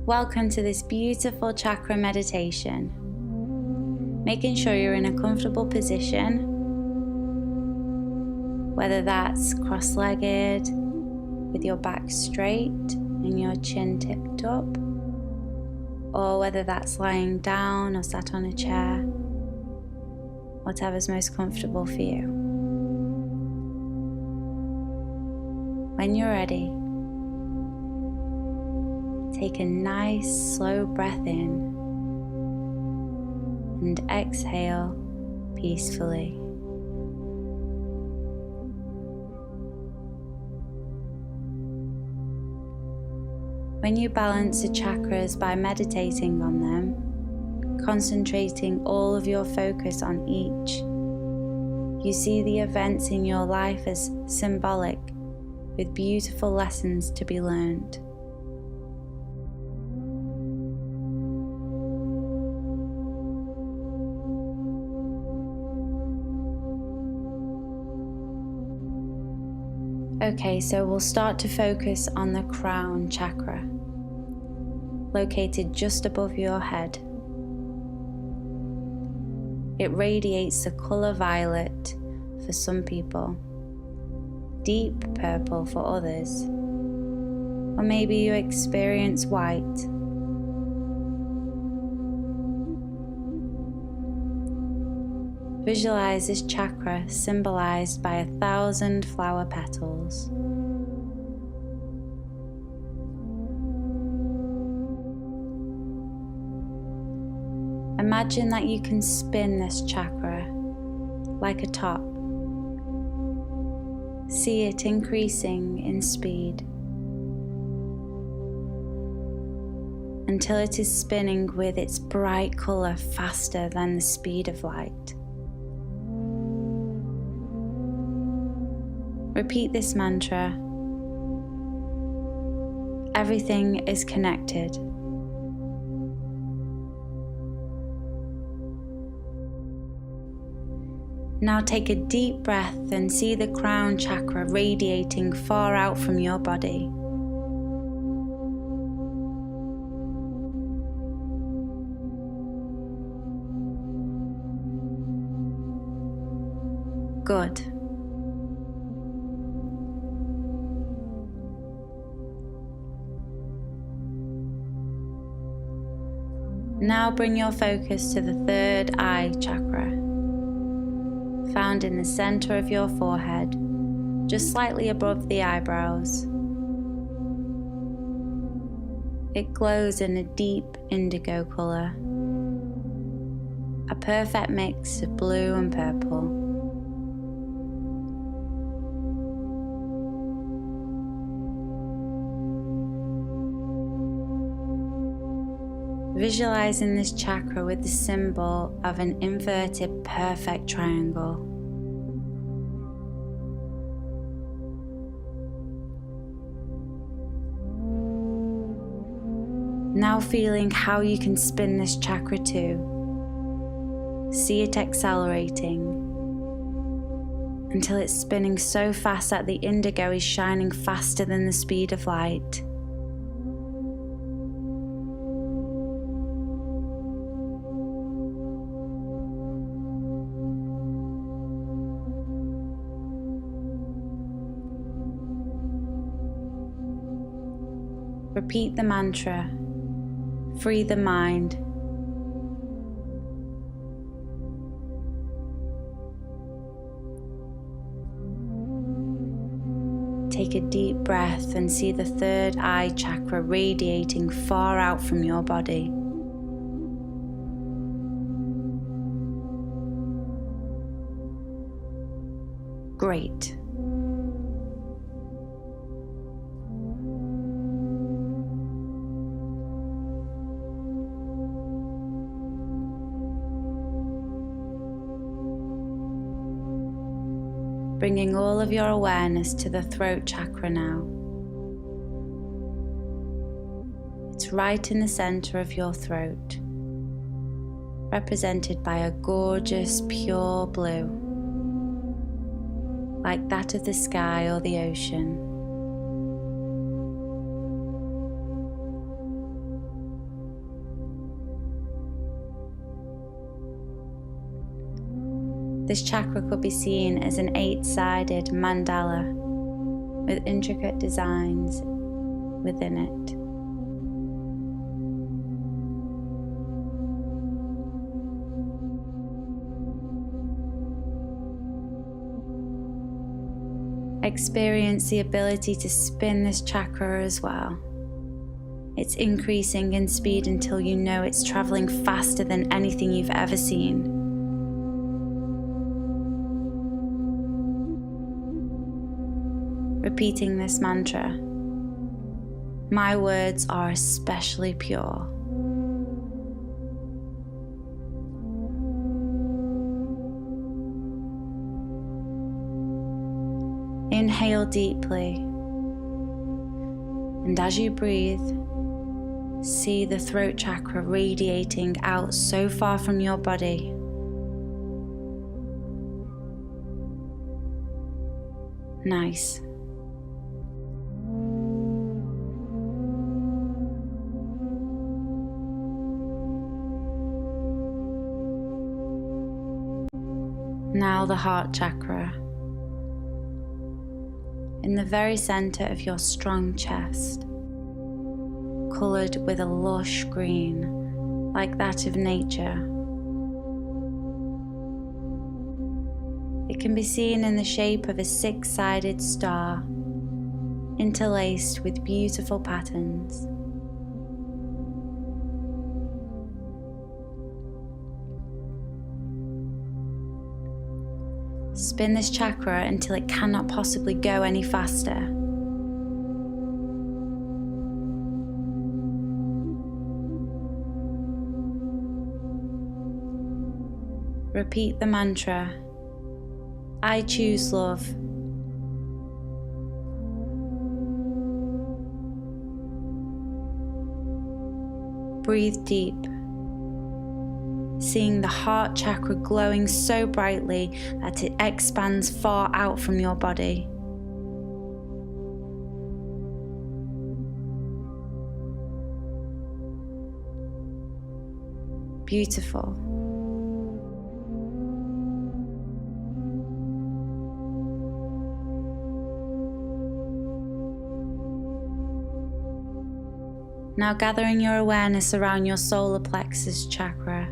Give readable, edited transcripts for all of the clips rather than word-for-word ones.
Welcome to this beautiful chakra meditation. Making sure you're in a comfortable position, whether that's cross-legged with your back straight and your chin tipped up, or whether that's lying down or sat on a chair, whatever's most comfortable for you. When you're ready, take a nice slow breath in and exhale peacefully. When you balance the chakras by meditating on them, concentrating all of your focus on each, you see the events in your life as symbolic, with beautiful lessons to be learned. Okay, so we'll start to focus on the crown chakra, located just above your head. It radiates the color violet for some people, deep purple for others, or maybe you experience white. Visualize this chakra symbolized by 1,000 flower petals. Imagine that you can spin this chakra like a top. See it increasing in speed until it is spinning with its bright color faster than the speed of light. Repeat this mantra. Everything is connected. Now take a deep breath and see the crown chakra radiating far out from your body. Good. Now bring your focus to the third eye chakra, found in the center of your forehead, just slightly above the eyebrows. It glows in a deep indigo color, a perfect mix of blue and purple. Visualizing this chakra with the symbol of an inverted perfect triangle. Now feeling how you can spin this chakra too. See it accelerating until it's spinning so fast that the indigo is shining faster than the speed of light. Repeat the mantra, free the mind. Take a deep breath and see the third eye chakra radiating far out from your body. Great. Bringing all of your awareness to the throat chakra now. It's right in the center of your throat, represented by a gorgeous pure blue. like that of the sky or the ocean. This chakra could be seen as an 8-sided mandala with intricate designs within it. Experience the ability to spin this chakra as well. It's increasing in speed until you know it's traveling faster than anything you've ever seen. Repeating this mantra, my words are especially pure. Inhale deeply, and as you breathe, see the throat chakra radiating out so far from your body. Nice. Now the heart chakra. In the very center of your strong chest, colored with a lush green, like that of nature. It can be seen in the shape of a 6-sided star, interlaced with beautiful patterns. Spin this chakra until it cannot possibly go any faster. Repeat the mantra, I choose love. Breathe deep, seeing the heart chakra glowing so brightly that it expands far out from your body. Beautiful. Now gathering your awareness around your solar plexus chakra,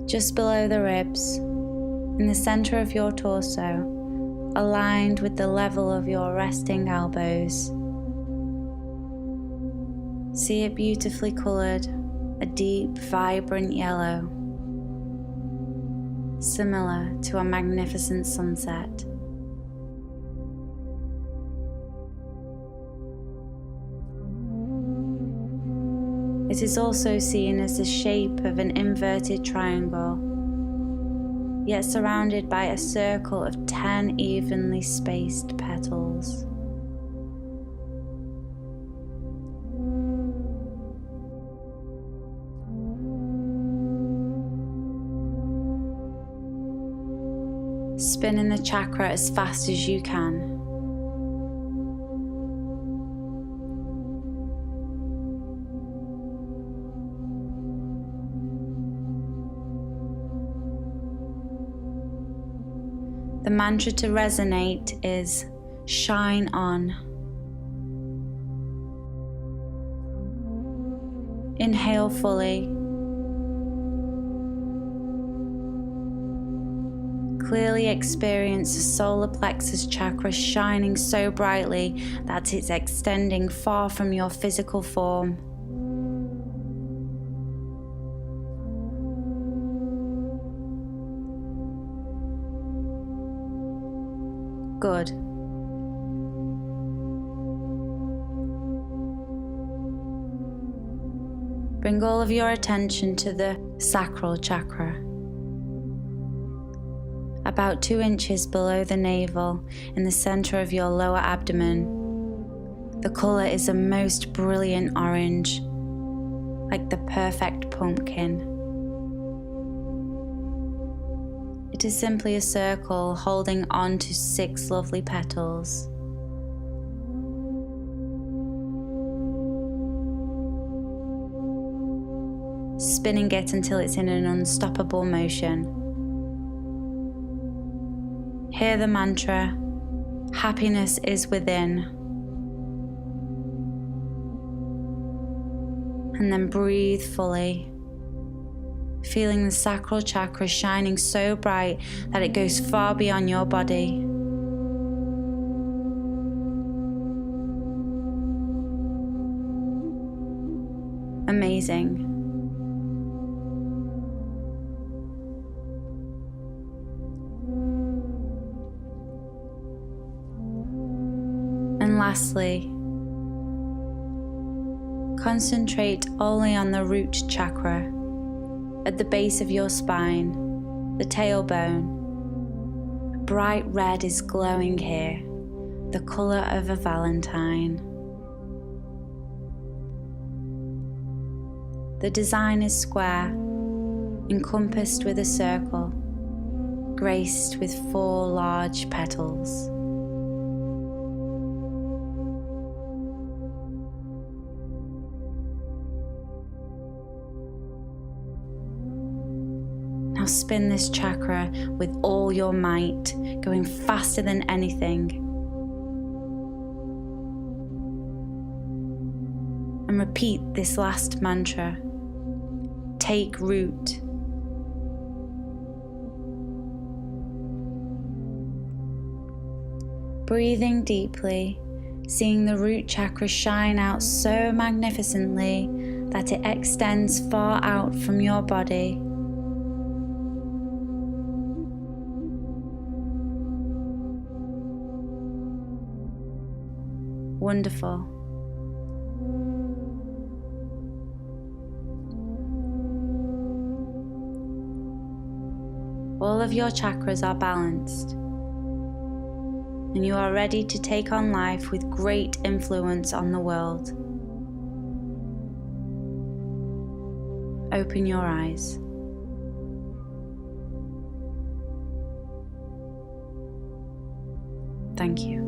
just below the ribs, in the center of your torso, aligned with the level of your resting elbows. See it beautifully colored, a deep, vibrant yellow, similar to a magnificent sunset. It is also seen as the shape of an inverted triangle, yet surrounded by a circle of 10 evenly spaced petals. Spin in the chakra as fast as you can. The mantra to resonate is shine on. Inhale fully. Clearly experience the solar plexus chakra shining so brightly that it's extending far from your physical form. Good. Bring all of your attention to the sacral chakra. About 2 inches below the navel, in the center of your lower abdomen. The color is a most brilliant orange, like the perfect pumpkin. It is simply a circle holding on to 6 lovely petals. Spinning it until it's in an unstoppable motion. Hear the mantra, happiness is within. And then breathe fully, feeling the sacral chakra shining so bright that it goes far beyond your body. Amazing. And lastly, concentrate only on the root chakra at the base of your spine, the tailbone. Bright red is glowing here, the colour of a valentine. The design is square, encompassed with a circle, graced with 4 large petals. Now spin this chakra with all your might, going faster than anything. And repeat this last mantra. Take root. Breathing deeply, seeing the root chakra shine out so magnificently that it extends far out from your body. Wonderful. All of your chakras are balanced, and you are ready to take on life with great influence on the world. Open your eyes. Thank you.